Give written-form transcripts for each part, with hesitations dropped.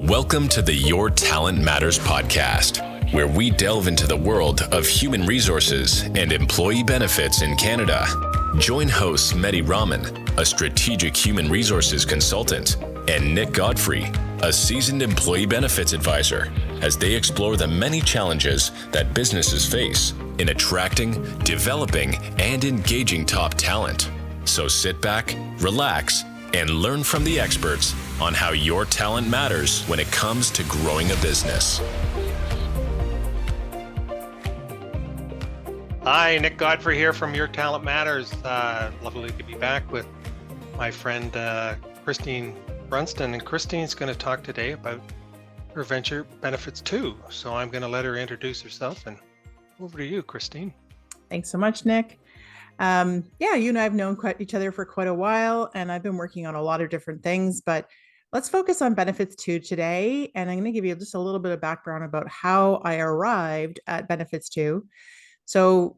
Welcome to the Your Talent Matters podcast, where we delve into the world of human resources and employee benefits in Canada. Join hosts Mehdi Rahman, a strategic human resources consultant, and Nick Godfrey, a seasoned employee benefits advisor, as they explore the many challenges that businesses face in attracting, developing, and engaging top talent. So sit back, relax, and learn from the experts on how your talent matters when it comes to growing a business. Hi, Nick Godfrey here from Your Talent Matters. Lovely to be back with my friend Christine Brunston. And Christine's going to talk today about her venture benefits too. So I'm going to let her introduce herself, and over to you, Christine. Thanks so much, Nick. You and I have known each other for quite a while, and I've been working on a lot of different things, but let's focus on benefits two today. And I'm going to give you just a little bit of background about how I arrived at benefits two. So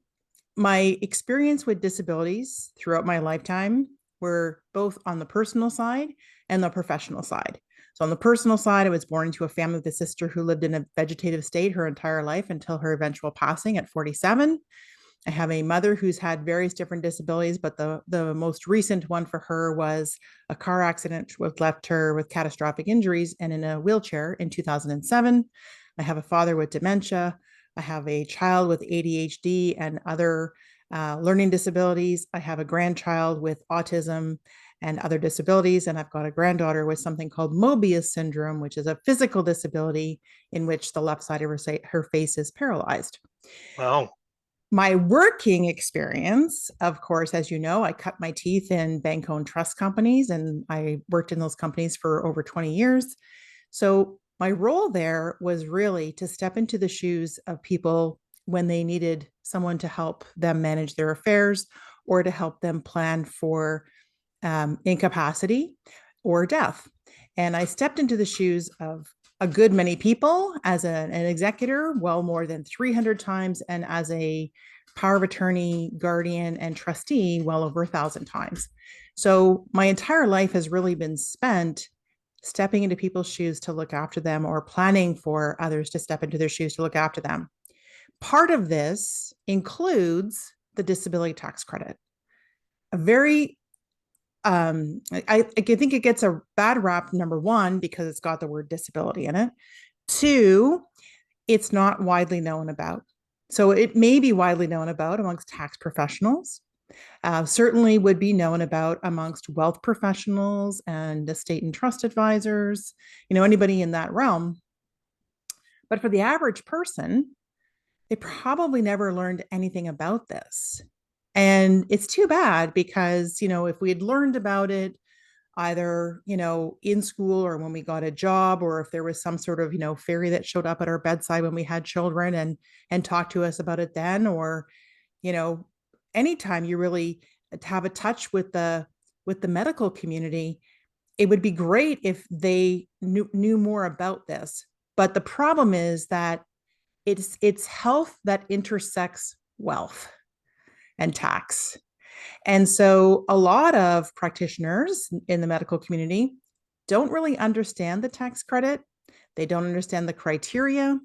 my experience with disabilities throughout my lifetime were both on the personal side and the professional side. So on the personal side, I was born into a family with a sister who lived in a vegetative state her entire life until her eventual passing at 47. I have a mother who's had various different disabilities, but the most recent one for her was a car accident which left her with catastrophic injuries and in a wheelchair in 2007. I have a father with dementia. I have a child with ADHD and other learning disabilities. I have a grandchild with autism and other disabilities, and I've got a granddaughter with something called Mobius syndrome, which is a physical disability in which the left side of her face is paralyzed. Wow. My working experience, of course, as you know, I cut my teeth in bank-owned trust companies, and I worked in those companies for over 20 years. So my role there was really to step into the shoes of people when they needed someone to help them manage their affairs or to help them plan for incapacity or death. And I stepped into the shoes of a good many people as an executor, well more than 300 times, and as a power of attorney, guardian, and trustee, well over 1,000 times. So my entire life has really been spent stepping into people's shoes to look after them or planning for others to step into their shoes to look after them. Part of this includes the disability tax credit. I think it gets a bad rap, number one, because it's got the word disability in it. Two, it's not widely known about. So it may be widely known about amongst tax professionals, certainly would be known about amongst wealth professionals and estate and trust advisors, anybody in that realm. But for the average person, they probably never learned anything about this. And it's too bad because, if we had learned about it either, in school or when we got a job, or if there was some sort of, fairy that showed up at our bedside when we had children and talked to us about it then, or, anytime you really have a touch with the medical community, it would be great if they knew more about this. But the problem is that it's health that intersects wealth and tax. And so a lot of practitioners in the medical community don't really understand the tax credit. They don't understand the criteria.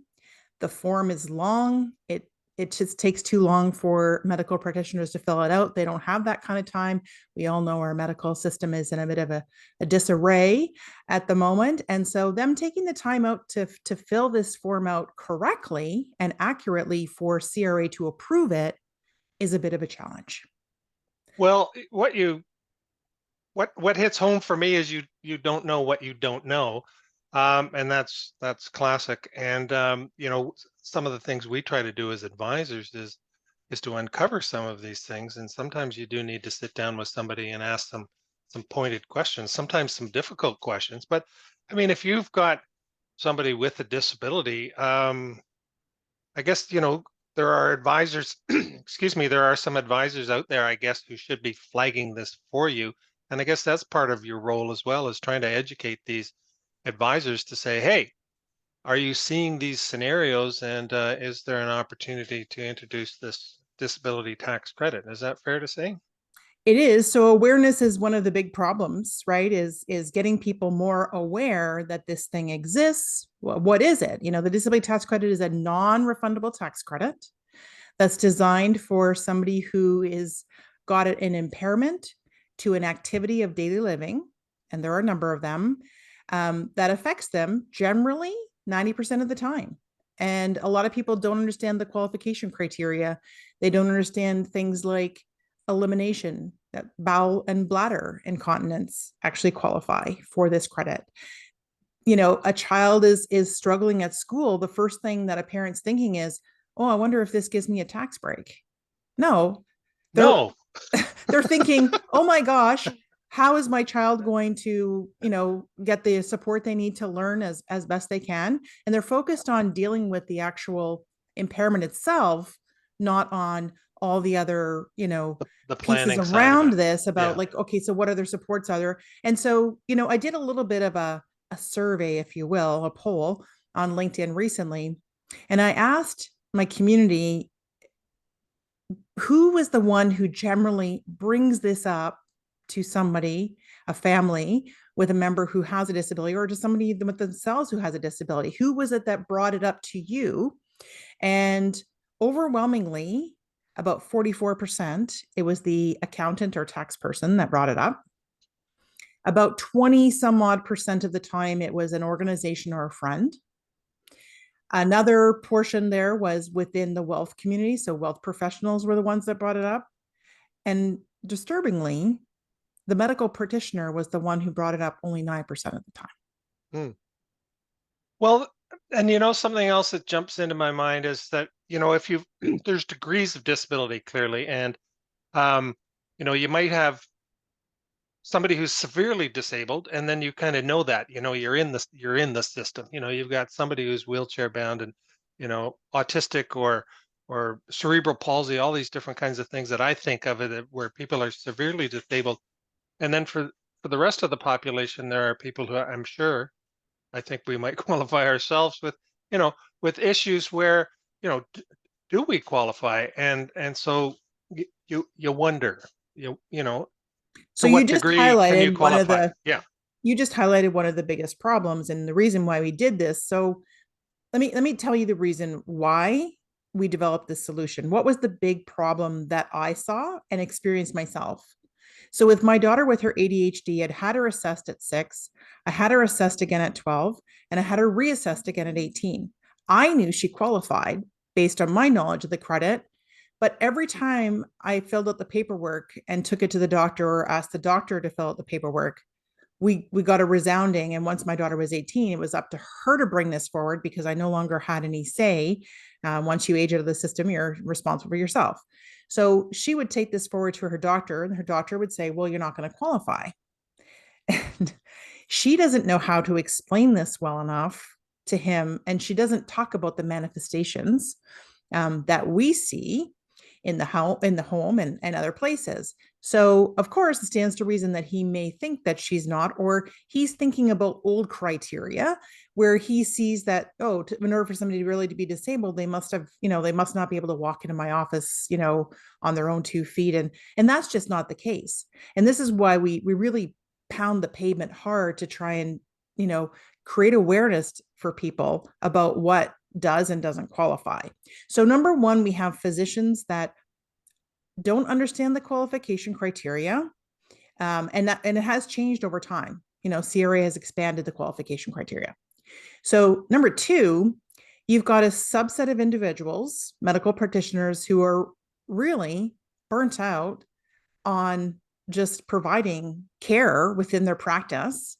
The form is long. It just takes too long for medical practitioners to fill it out. They don't have that kind of time. We all know our medical system is in a bit of a disarray at the moment. And so them taking the time out to fill this form out correctly and accurately for CRA to approve it is a bit of a challenge. Well, what hits home for me is you don't know what you don't know, and that's classic. And some of the things we try to do as advisors is to uncover some of these things. And sometimes you do need to sit down with somebody and ask them some pointed questions, sometimes some difficult questions. But I mean, if you've got somebody with a disability, I guess there are advisors, there are some advisors out there, I guess, who should be flagging this for you. And I guess that's part of your role as well, is trying to educate these advisors to say, hey, are you seeing these scenarios, and is there an opportunity to introduce this disability tax credit? Is that fair to say? It is. So awareness is one of the big problems, right? Is getting people more aware that this thing exists. Well, what is it? The disability tax credit is a non-refundable tax credit that's designed for somebody who is got an impairment to an activity of daily living, and there are a number of them that affects them generally 90% of the time. And a lot of people don't understand the qualification criteria. They don't understand things like elimination, that bowel and bladder incontinence actually qualify for this credit. A child is struggling at school. The first thing that a parent's thinking is, oh, I wonder if this gives me a tax break. No, they're No. they're thinking, oh my gosh, how is my child going to, get the support they need to learn as best they can? And they're focused on dealing with the actual impairment itself, not on all the other, The pieces planning side of around it. this about Yeah. like, okay, so what other supports are there? And so, I did a little bit of a survey, if you will, a poll on LinkedIn recently. And I asked my community, who was the one who generally brings this up to somebody, a family with a member who has a disability, or to somebody with themselves who has a disability? Who was it that brought it up to you? And overwhelmingly, about 44%, it was the accountant or tax person that brought it up. About 20 some odd percent of the time, it was an organization or a friend. Another portion there was within the wealth community. So wealth professionals were the ones that brought it up. And disturbingly, the medical practitioner was the one who brought it up only 9% of the time. Hmm. Well, and something else that jumps into my mind is that, if you there's degrees of disability clearly, and you might have somebody who's severely disabled, and then you kind of know that, you're in the system. You've got somebody who's wheelchair bound and, autistic or cerebral palsy, all these different kinds of things that I think of it where people are severely disabled. And then for the rest of the population, there are people who I'm sure, I think we might qualify ourselves with, with issues where, do we qualify? And so you wonder, So to what degree can you qualify? Yeah. you just highlighted one of the biggest problems and the reason why we did this. So let me tell you the reason why we developed this solution. What was the big problem that I saw and experienced myself? So with my daughter with her ADHD, I'd had her assessed at 6, I had her assessed again at 12, and I had her reassessed again at 18. I knew she qualified based on my knowledge of the credit, but every time I filled out the paperwork and took it to the doctor or asked the doctor to fill out the paperwork, we got a resounding. And once my daughter was 18, it was up to her to bring this forward because I no longer had any say. Once you age out of the system, you're responsible for yourself. So she would take this forward to her doctor, and her doctor would say, well, you're not going to qualify. And she doesn't know how to explain this well enough to him. And she doesn't talk about the manifestations that we see in the home and other places. So of course, it stands to reason that he may think that she's not, or he's thinking about old criteria where he sees that, oh, in order for somebody really to be disabled, they must have, they must not be able to walk into my office, on their own 2 feet. And that's just not the case. And this is why we really pound the pavement hard to try and, create awareness for people about what does and doesn't qualify. So number one, we have physicians that don't understand the qualification criteria. And it has changed over time. CRA has expanded the qualification criteria. So number two, you've got a subset of individuals, medical practitioners, who are really burnt out on just providing care within their practice.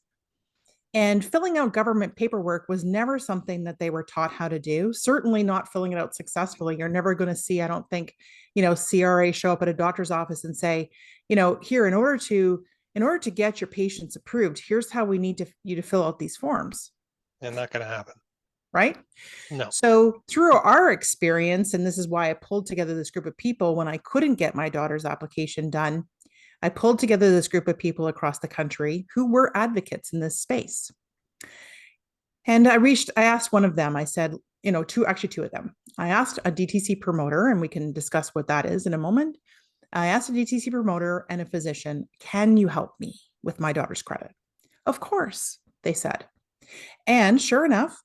And filling out government paperwork was never something that they were taught how to do, certainly not filling it out successfully. You're never going to see, I don't think, CRA show up at a doctor's office and say, here, in order to get your patients approved, here's how we need you to fill out these forms. And not going to happen. Right? No. So through our experience, and this is why I pulled together this group of people when I couldn't get my daughter's application done, I pulled together this group of people across the country who were advocates in this space. And I asked one of them, I said, two of them. I asked a DTC promoter, and we can discuss what that is in a moment. I asked a DTC promoter and a physician, can you help me with my daughter's credit? Of course, they said. And sure enough,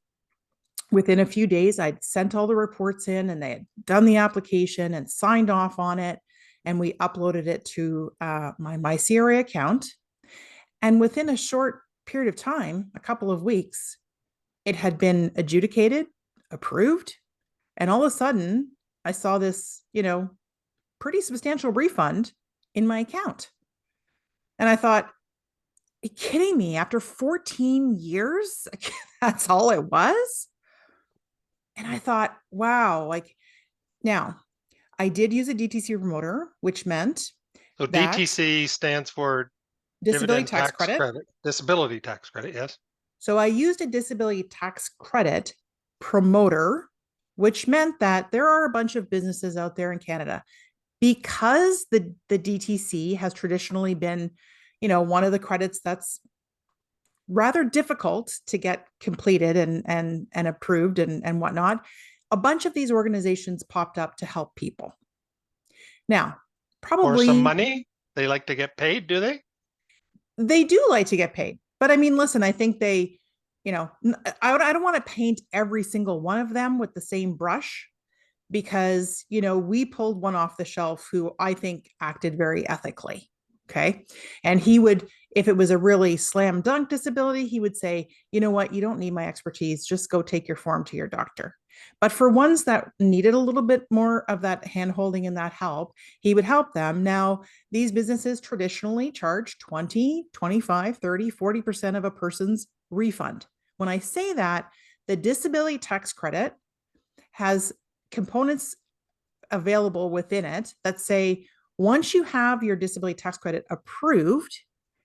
within a few days, I'd sent all the reports in and they had done the application and signed off on it. And we uploaded it to my MyCRA account. And within a short period of time, a couple of weeks, it had been adjudicated, approved. And all of a sudden, I saw this, pretty substantial refund in my account. And I thought, are you kidding me? After 14 years, that's all it was? And I thought, wow, now I did use a DTC promoter, which meant So DTC stands for disability tax credit. Disability tax credit, yes. So I used a disability tax credit promoter, which meant that there are a bunch of businesses out there in Canada. Because the DTC has traditionally been, one of the credits that's rather difficult to get completed and approved and whatnot, a bunch of these organizations popped up to help people. Now, probably for some money, they like to get paid, do they? They do like to get paid, but I mean, listen, I think they, I don't want to paint every single one of them with the same brush, because, we pulled one off the shelf who I think acted very ethically. Okay. And he would, if it was a really slam dunk disability, he would say, you know what, you don't need my expertise. Just go take your form to your doctor. But for ones that needed a little bit more of that hand holding and that help, he would help them. Now, these businesses traditionally charge 20, 25, 30, 40% of a person's refund. When I say that, the disability tax credit has components available within it that say, once you have your disability tax credit approved,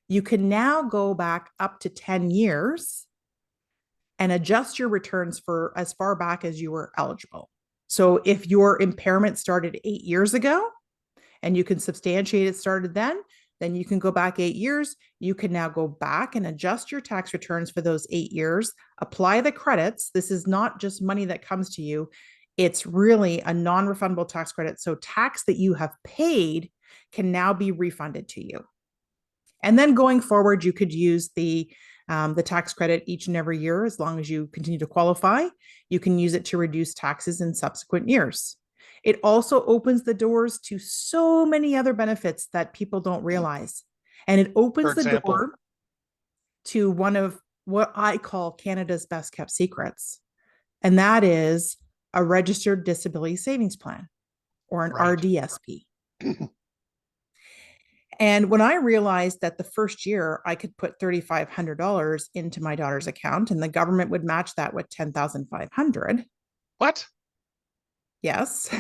you can now go back up to 10 years and adjust your returns for as far back as you were eligible. So if your impairment started 8 years ago and you can substantiate it started then you can go back 8 years. You can now go back and adjust your tax returns for those 8 years, apply the credits. This is not just money that comes to you. It's really a non-refundable tax credit. So tax that you have paid can now be refunded to you. And then going forward, you could use the tax credit each and every year as long as you continue to qualify. You can use it to reduce taxes in subsequent years. It also opens the doors to so many other benefits that people don't realize. And it opens the door to one of what I call Canada's best kept secrets. And that is a registered disability savings plan, or an RDSP. And when I realized that the first year I could put $3,500 into my daughter's account and the government would match that with $10,500. What? Yes.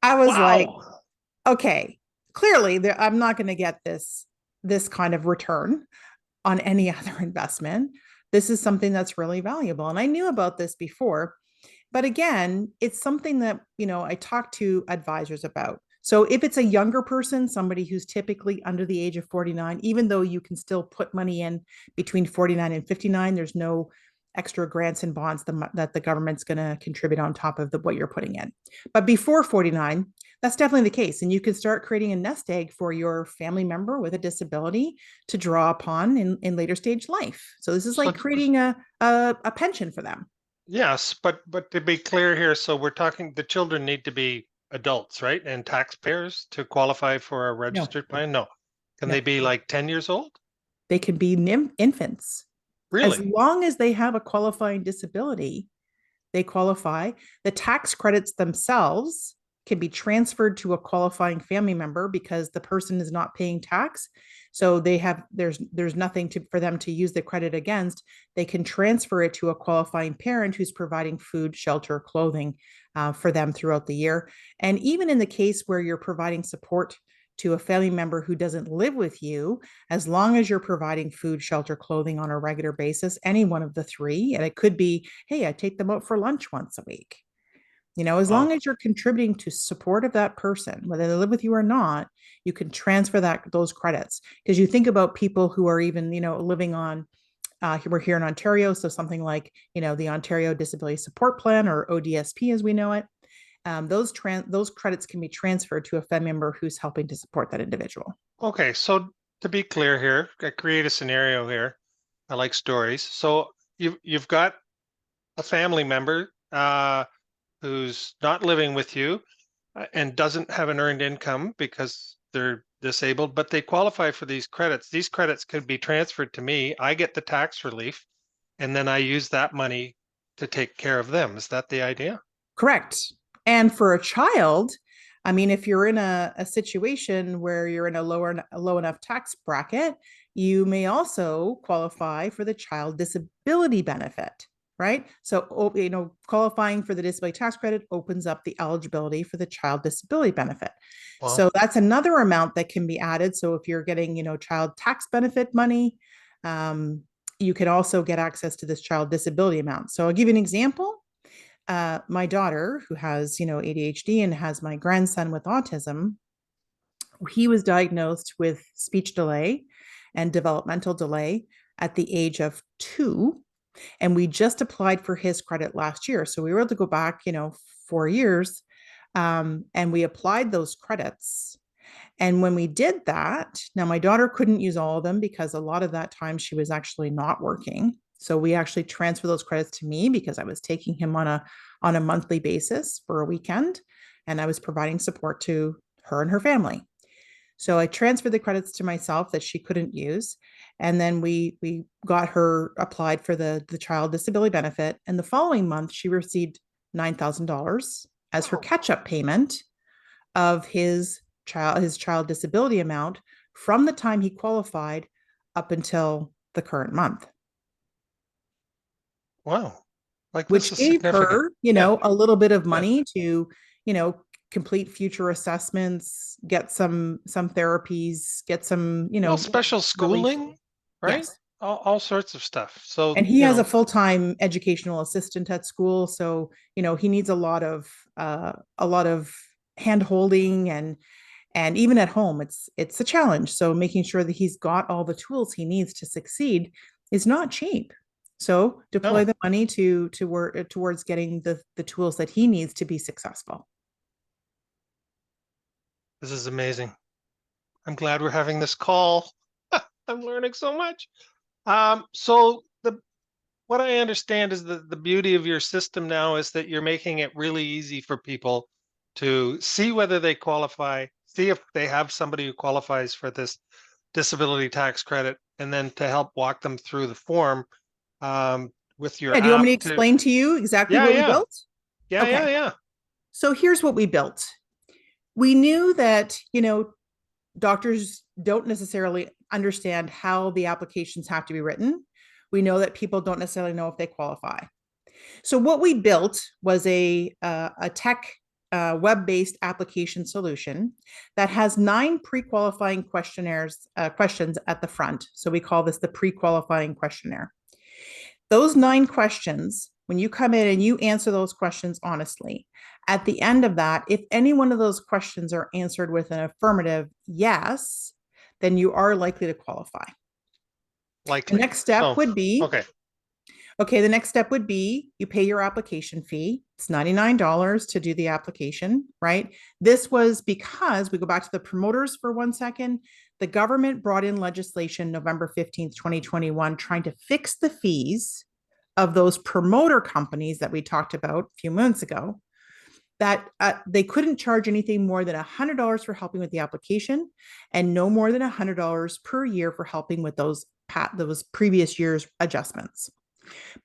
I was like, okay, clearly I'm not going to get this kind of return on any other investment. This is something that's really valuable. And I knew about this before, but again, it's something that, I talk to advisors about. So if it's a younger person, somebody who's typically under the age of 49, even though you can still put money in between 49 and 59, there's no extra grants and bonds that the government's going to contribute on top of what you're putting in. But before 49, that's definitely the case. And you can start creating a nest egg for your family member with a disability to draw upon in later stage life. So this is like creating a pension for them. Yes, but to be clear here, so we're talking the children need to be adults, right? And taxpayers to qualify for a registered plan? No. Can they be like 10 years old? They can be infants. Really? As long as they have a qualifying disability, they qualify. The tax credits themselves can be transferred to a qualifying family member because the person is not paying tax. So there's nothing for them to use the credit against. They can transfer it to a qualifying parent who's providing food, shelter, clothing for them throughout the year. And even in the case where you're providing support to a family member who doesn't live with you, as long as you're providing food, shelter, clothing on a regular basis, any one of the three, and it could be, hey, I take them out for lunch once a week. As long as you're contributing to support of that person, whether they live with you or not, you can transfer those credits. Because you think about people who are even, living on, we're here in Ontario, so something like, the Ontario Disability Support Plan, or ODSP as we know it. those credits can be transferred to a family member who's helping to support that individual. Okay, so to be clear here, I create a scenario here. I like stories. So you've got a family member who's not living with you and doesn't have an earned income because they're disabled, but they qualify for these credits. These credits could be transferred to me. I get the tax relief, and then I use that money to take care of them. Is that the idea? Correct. And for a child, I mean, if you're in a situation where you're in a low enough tax bracket, you may also qualify for the child disability benefit, right? So, qualifying for the disability tax credit opens up the eligibility for the child disability benefit. Wow. So that's another amount that can be added. So if you're getting, child tax benefit money, you can also get access to this child disability amount. So I'll give you an example. My daughter, who has, ADHD and has my grandson with autism, he was diagnosed with speech delay and developmental delay at the age of 2. And we just applied for his credit last year. So we were able to go back, 4 years, and we applied those credits. And when we did that, now my daughter couldn't use all of them because a lot of that time she was actually not working. So we actually transferred those credits to me because I was taking him on a monthly basis for a weekend, and I was providing support to her and her family. So I transferred the credits to myself that she couldn't use. And then we got her applied for the child disability benefit. And the following month, she received $9,000 as her catch-up payment of his child disability amount from the time he qualified up until the current month. Wow. Which gave her, a little bit of money to, complete future assessments, get some therapies, get some, special schooling, right? Yes. All sorts of stuff. So, and he has a full-time educational assistant at school. So, he needs a lot of hand holding and even at home, it's a challenge. So making sure that he's got all the tools he needs to succeed is not cheap. So deploy the money to work towards getting the tools that he needs to be successful. This is amazing. I'm glad we're having this call. I'm learning so much. So what I understand is the beauty of your system now is that you're making it really easy for people to see whether they qualify, see if they have somebody who qualifies for this disability tax credit, and then to help walk them through the form with your do you want me to explain to you exactly what we built? Yeah. So here's what we built. We knew that, doctors don't necessarily understand how the applications have to be written. We know that people don't necessarily know if they qualify. So what we built was a tech web-based application solution that has 9 pre-qualifying questions at the front. So we call this the pre-qualifying questionnaire. Those 9 questions, when you come in and you answer those questions honestly, at the end of that, if any one of those questions are answered with an affirmative yes, then you are likely to qualify. Likely. The next step would be, the next step would be you pay your application fee. It's $99 to do the application, right? This was because we go back to the promoters for 1 second. The government brought in legislation November 15th, 2021, trying to fix the fees of those promoter companies that we talked about a few months ago, that they couldn't charge anything more than $100 for helping with the application and no more than $100 per year for helping with those previous year's adjustments.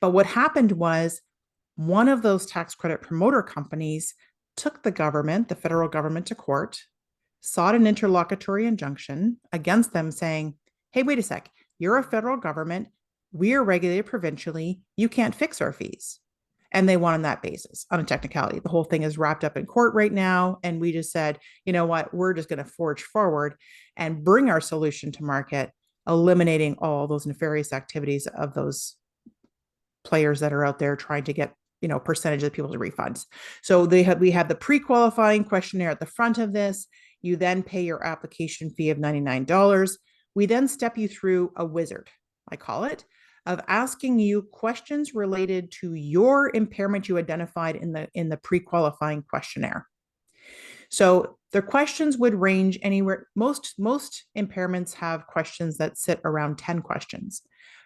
But what happened was one of those tax credit promoter companies took the federal government to court, sought an interlocutory injunction against them saying, hey, wait a sec, you're a federal government, we are regulated provincially, you can't fix our fees. And they won on that basis, on a technicality. The whole thing is wrapped up in court right now. And we just said, you know what, we're just going to forge forward and bring our solution to market, eliminating all those nefarious activities of those players that are out there trying to get, percentage of people's refunds. So we have the pre-qualifying questionnaire at the front of this. You then pay your application fee of $99. We then step you through a wizard, I call it, of asking you questions related to your impairment you identified in the pre-qualifying questionnaire. So their questions would range anywhere. Most impairments have questions that sit around 10 questions.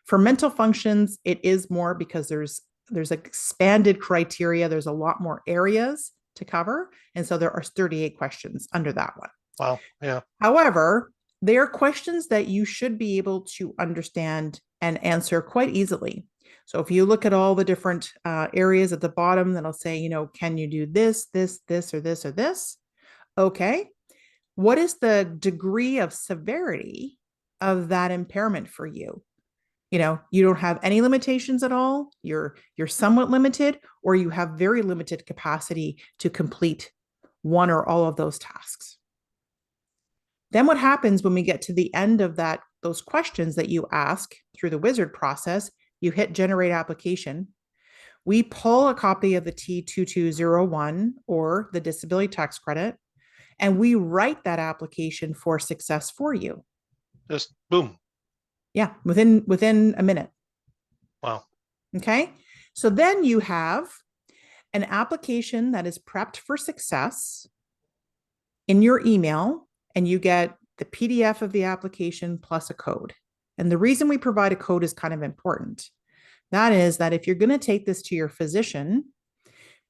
For mental functions, it is more because there's expanded criteria. There's a lot more areas to cover. And so there are 38 questions under that one. Wow. Yeah. However, they are questions that you should be able to understand and answer quite easily. So if you look at all the different areas at the bottom, that'll say, can you do this, this, this, or this, or this? Okay. What is the degree of severity of that impairment for you? You don't have any limitations at all. You're somewhat limited, or you have very limited capacity to complete one or all of those tasks. Then what happens when we get to the end of those questions that you ask through the wizard process, you hit generate application. We pull a copy of the T2201 or the disability tax credit, and we write that application for success for you. Just boom. Yeah, within a minute. Wow. Okay. So then you have an application that is prepped for success in your email, and you get the PDF of the application plus a code. And the reason we provide a code is kind of important. That is that if you're going to take this to your physician,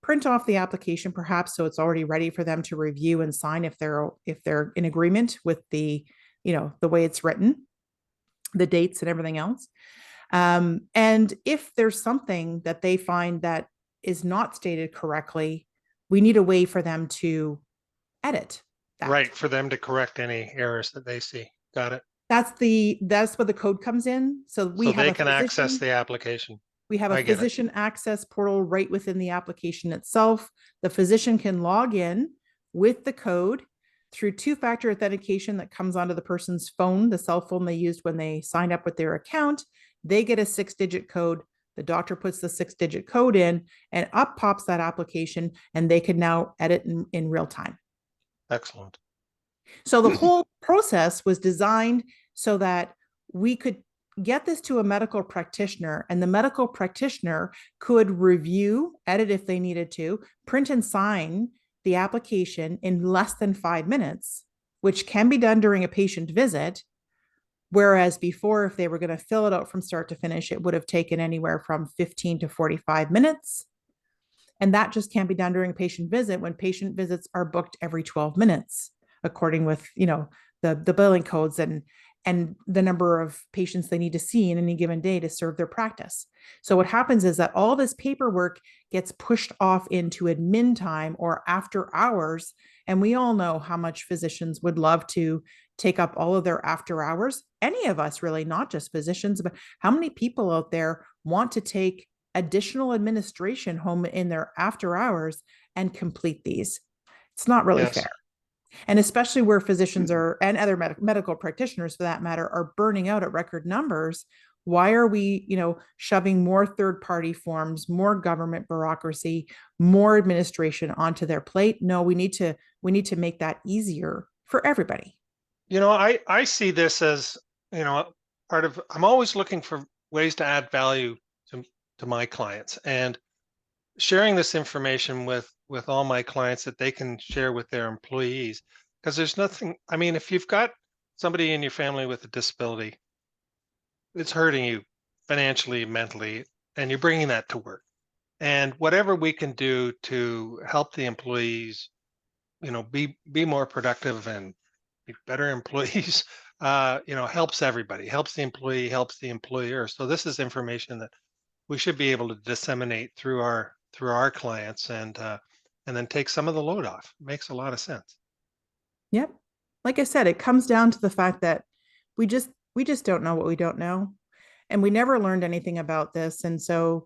print off the application perhaps so it's already ready for them to review and sign if they're in agreement with the way it's written, the dates and everything else. And if there's something that they find that is not stated correctly, we need a way for them to edit that. Right, for them to correct any errors that they see. Got it. That's where the code comes in. So they can access the application. We have a physician access portal right within the application itself. The physician can log in with the code through two-factor authentication that comes onto the person's phone, the cell phone they used when they signed up with their account. They get a 6-digit code. The doctor puts the 6-digit code in, and up pops that application, and they can now edit in real time. Excellent. So the whole process was designed so that we could get this to a medical practitioner, and the medical practitioner could review, edit if they needed to, print and sign the application in less than 5 minutes, which can be done during a patient visit. Whereas before, if they were going to fill it out from start to finish, it would have taken anywhere from 15 to 45 minutes. And that just can't be done during a patient visit when patient visits are booked every 12 minutes, according with, the billing codes and the number of patients they need to see in any given day to serve their practice. So what happens is that all this paperwork gets pushed off into admin time or after hours. And we all know how much physicians would love to take up all of their after hours. Any of us really, not just physicians, but how many people out there want to take additional administration home in their after hours and complete these? It's not really fair. And especially where physicians are, and other medical practitioners for that matter, are burning out at record numbers. Why are we, shoving more third-party forms, more government bureaucracy, more administration onto their plate? No, we need to make that easier for everybody. I see this as, part of, I'm always looking for ways to add value to my clients, and sharing this information with all my clients that they can share with their employees, because there's nothing, if you've got somebody in your family with a disability, it's hurting you financially, mentally, and you're bringing that to work. And whatever we can do to help the employees, be more productive and be better employees, helps everybody, helps the employee, helps the employer. So this is information that we should be able to disseminate through our clients, and then take some of the load off. It makes a lot of sense. Yep. Like I said, it comes down to the fact that we just don't know what we don't know. And we never learned anything about this. And so,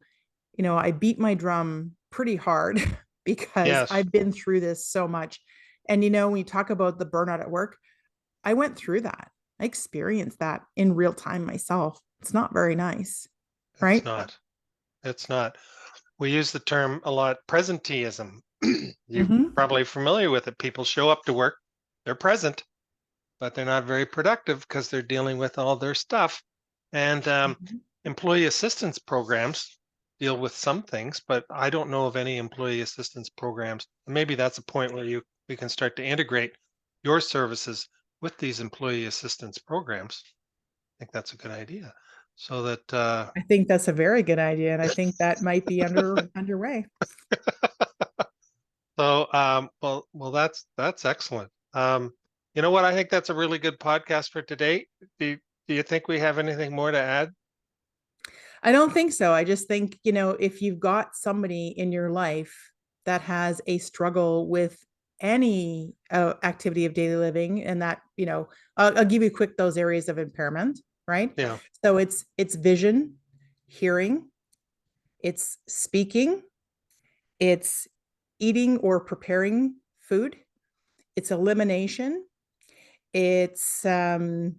I beat my drum pretty hard because I've been through this so much. And, when you talk about the burnout at work, I went through that. I experienced that in real time myself. It's not very nice, right? It's not. We use the term a lot, presenteeism. You're probably familiar with it. People show up to work, they're present, but they're not very productive because they're dealing with all their stuff. And employee assistance programs deal with some things, but I don't know of any employee assistance programs. Maybe that's a point where we can start to integrate your services with these employee assistance programs. I think that's a good idea. So that I think that's a very good idea, and I think that might be underway. So well that's excellent. You know what? I think that's a really good podcast for today. Do you think we have anything more to add? I don't think so. I just think, if you've got somebody in your life that has a struggle with any activity of daily living, and that, I'll give you quick those areas of impairment, right? Yeah. So it's vision, hearing, it's speaking, it's eating or preparing food, it's elimination, it's mental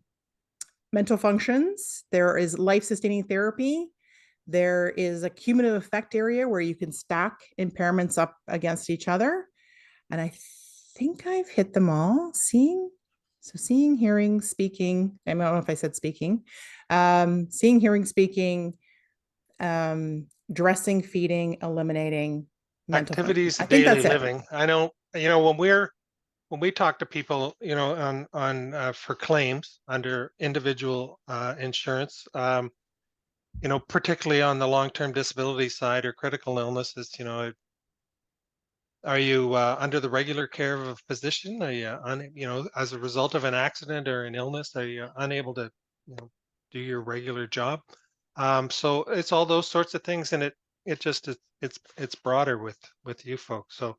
functions, there is life-sustaining therapy, there is a cumulative effect area where you can stack impairments up against each other. And I think I've hit them all. Seeing, hearing, speaking. I don't know if I said speaking. Seeing, hearing, speaking, dressing, feeding, eliminating, mental activities of daily daily living. I know, when we talk to people, on for claims under individual insurance, particularly on the long-term disability side or critical illnesses, are you under the regular care of a physician? Are you, as a result of an accident or an illness, are you unable to, do your regular job? So it's all those sorts of things, and it's broader with you folks. So,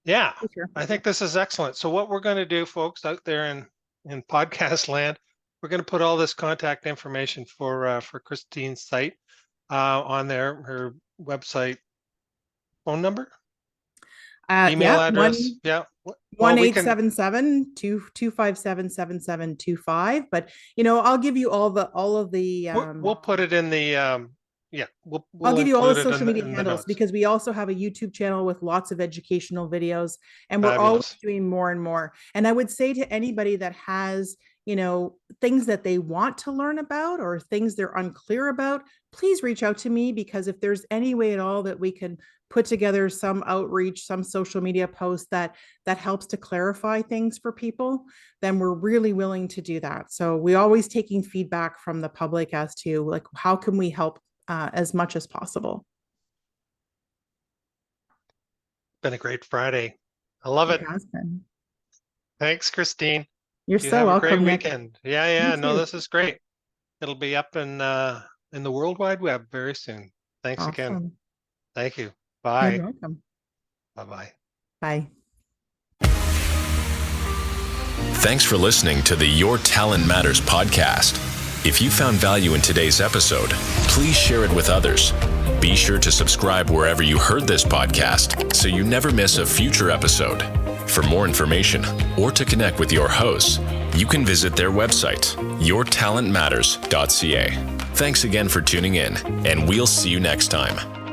yeah, sure. I think this is excellent. So what we're going to do, folks, out there in podcast land, we're going to put all this contact information for Christine's site on there, her website, phone number, email address. 1-877-257-7725. But I'll give you all of the we'll put it in the we'll I'll give you all the include it social media in the handles, notes. because we also have a YouTube channel with lots of educational videos, and we're Fabulous. always doing more and more. And I would say to anybody that has, things that they want to learn about or things they're unclear about, please reach out to me, because if there's any way at all that we can put together some outreach, some social media post that helps to clarify things for people, then we're really willing to do that. So we always taking feedback from the public as to, like, how can we help as much as possible. Been a great Friday. I love it. It has been. Thanks, Christine. You're You so have welcome, a great Nick. weekend. Yeah. You No, too. this is great. It'll be up in the World Wide Web very soon. Thanks again. Awesome. Thank you. You're Bye. welcome. Bye-bye. Bye. Thanks for listening to the Your Talent Matters podcast. If you found value in today's episode, please share it with others. Be sure to subscribe wherever you heard this podcast so you never miss a future episode. For more information or to connect with your hosts, you can visit their website, yourtalentmatters.ca. Thanks again for tuning in, and we'll see you next time.